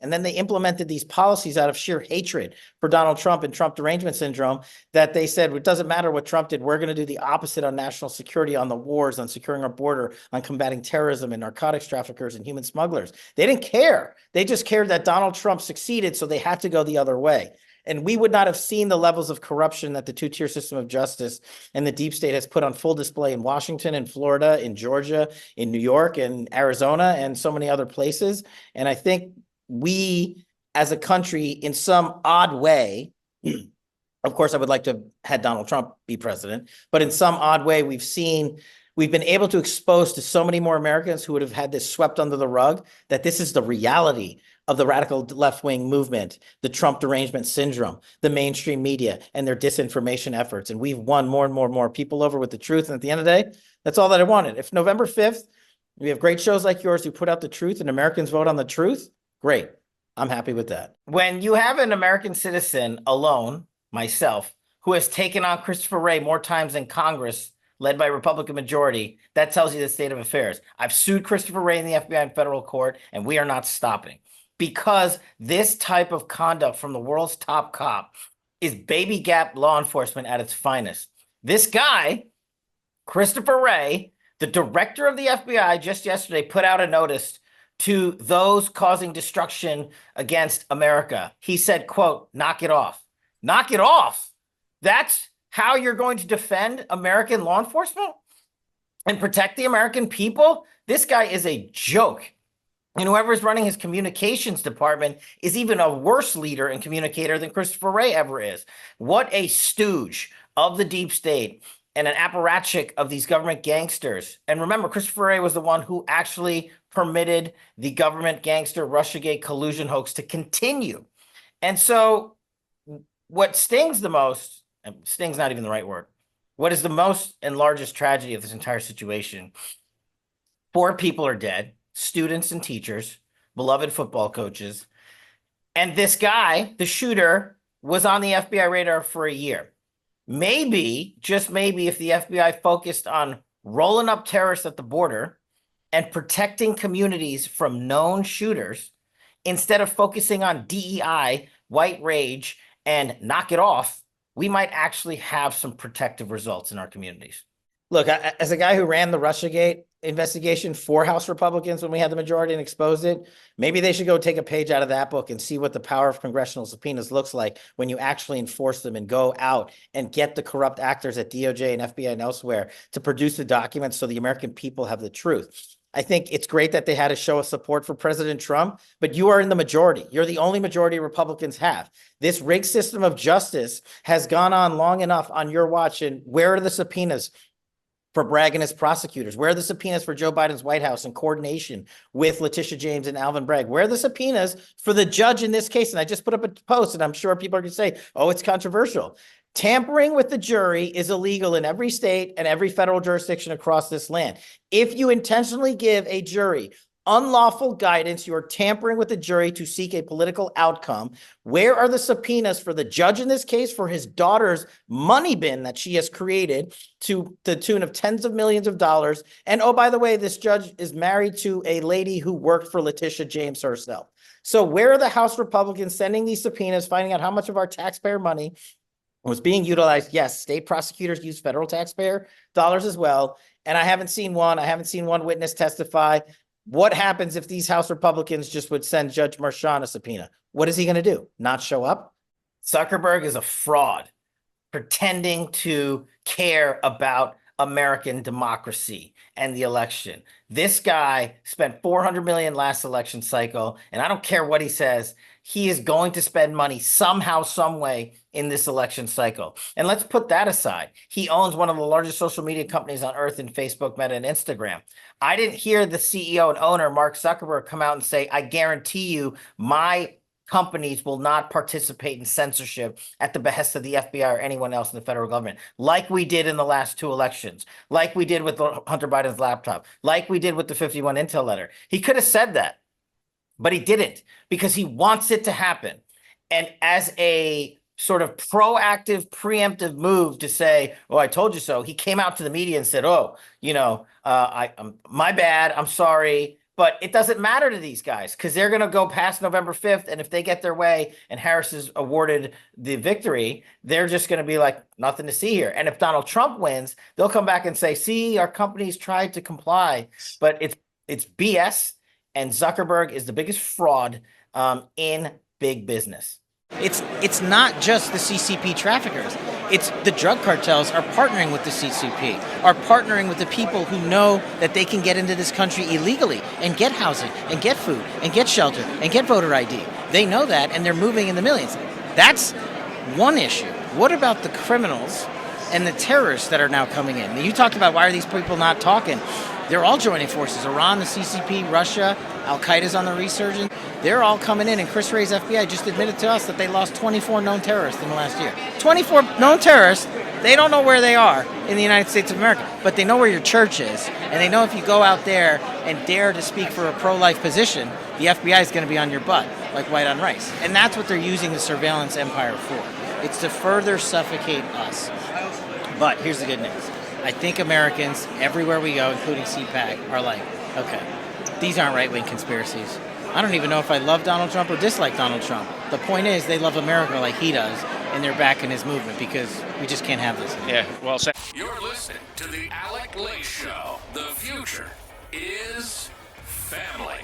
And then they implemented these policies out of sheer hatred for Donald Trump and Trump derangement syndrome that they said, it doesn't matter what Trump did. We're going to do the opposite on national security, on the wars, on securing our border, on combating terrorism and narcotics traffickers and human smugglers. They didn't care. They just cared that Donald Trump succeeded, so they had to go the other way. And we would not have seen the levels of corruption that the two-tier system of justice and the deep state has put on full display in Washington, in Florida, in Georgia, in New York, and Arizona, and so many other places. And I think we, as a country, in some odd way, of course, I would like to have had Donald Trump be president, but in some odd way, we've been able to expose to so many more Americans who would have had this swept under the rug that this is the reality of the radical left-wing movement, the Trump derangement syndrome, the mainstream media, and their disinformation efforts. And we've won more and more people over with the truth. And at the end of the day, that's all that I wanted. If November 5th, we have great shows like yours who put out the truth and Americans vote on the truth, great. I'm happy with that. When you have an American citizen alone, myself, who has taken on Christopher Wray more times than Congress, led by a Republican majority, that tells you the state of affairs. I've sued Christopher Wray in the FBI in federal court, and we are not stopping. Because this type of conduct from the world's top cop is baby gap law enforcement at its finest. This guy, Christopher Wray, the director of the FBI, just yesterday put out a notice to those causing destruction against America. He said, quote, knock it off. Knock it off. That's how you're going to defend American law enforcement and protect the American people? This guy is a joke. And whoever is running his communications department is even a worse leader and communicator than Christopher Wray ever is. What a stooge of the deep state and an apparatchik of these government gangsters. And remember, Christopher Wray was the one who actually permitted the government gangster Russiagate collusion hoax to continue. And so what stings the most, and sting's not even the right word, what is the most and largest tragedy of this entire situation? 4 people are dead. Students and teachers, beloved football coaches. And this guy, the shooter, was on the FBI radar for a year. Maybe, just maybe, if the FBI focused on rolling up terrorists at the border and protecting communities from known shooters, instead of focusing on DEI, white rage, and knock it off, we might actually have some protective results in our communities. Look, as a guy who ran the Russiagate investigation for House Republicans when we had the majority and exposed it, maybe they should go take a page out of that book and see what the power of congressional subpoenas looks like when you actually enforce them and go out and get the corrupt actors at DOJ and FBI and elsewhere to produce the documents so the American people have the truth. I think it's great that they had a show of support for President Trump, but you are in the majority. You're the only majority Republicans have. This rigged system of justice has gone on long enough on your watch. And where are the subpoenas for Bragg and his prosecutors? Where are the subpoenas for Joe Biden's White House in coordination with Letitia James and Alvin Bragg? Where are the subpoenas for the judge in this case? And I just put up a post, and I'm sure people are going to say, oh, it's controversial. Tampering with the jury is illegal in every state and every federal jurisdiction across this land. If you intentionally give a jury unlawful guidance, you are tampering with the jury to seek a political outcome. Where are the subpoenas for the judge in this case for his daughter's money bin that she has created to the tune of tens of millions of dollars? And oh, by the way, this judge is married to a lady who worked for Letitia James herself. So where are the House Republicans sending these subpoenas, finding out how much of our taxpayer money was being utilized? Yes, state prosecutors use federal taxpayer dollars as well. And I haven't seen one witness testify. What happens if these House Republicans just would send Judge Marchand a subpoena? What is he going to do? Not show up? Zuckerberg is a fraud, pretending to care about American democracy and the election. This guy spent $400 million last election cycle, and I don't care what he says, he is going to spend money somehow, some way in this election cycle. And let's put that aside. He owns one of the largest social media companies on earth in Facebook, Meta, and Instagram. I didn't hear the CEO and owner, Mark Zuckerberg, come out and say, I guarantee you my companies will not participate in censorship at the behest of the FBI or anyone else in the federal government, like we did in the last 2 elections, like we did with Hunter Biden's laptop, like we did with the 51 Intel letter. He could have said that, but he didn't, because he wants it to happen. And as a sort of proactive, preemptive move to say, oh, I told you so, he came out to the media and said, oh, you know, my bad, I'm sorry. But it doesn't matter to these guys because they're going to go past November 5th. And if they get their way and Harris is awarded the victory, they're just going to be like, nothing to see here. And if Donald Trump wins, they'll come back and say, see, our companies tried to comply, but it's BS. And Zuckerberg is the biggest fraud in big business. It's not just the CCP traffickers. It's the drug cartels are partnering with the CCP, are partnering with the people who know that they can get into this country illegally and get housing and get food and get shelter and get voter ID. They know that, and they're moving in the millions. That's one issue. What about the criminals and the terrorists that are now coming in? You talked about why are these people not talking? They're all joining forces. Iran, the CCP, Russia, Al-Qaeda's on the resurgence. They're all coming in, and Chris Wray's FBI just admitted to us that they lost 24 known terrorists in the last year. 24 known terrorists. They don't know where they are in the United States of America, but they know where your church is, and they know if you go out there and dare to speak for a pro-life position, the FBI is going to be on your butt, like white on rice. And that's what they're using the surveillance empire for. It's to further suffocate us. But here's the good news. I think Americans, everywhere we go, including CPAC, are like, okay, these aren't right-wing conspiracies. I don't even know if I love Donald Trump or dislike Donald Trump. The point is they love America like he does, and they're backing his movement because we just can't have this anymore. Yeah, well said. You're listening to the Alec Late Show. The future is family.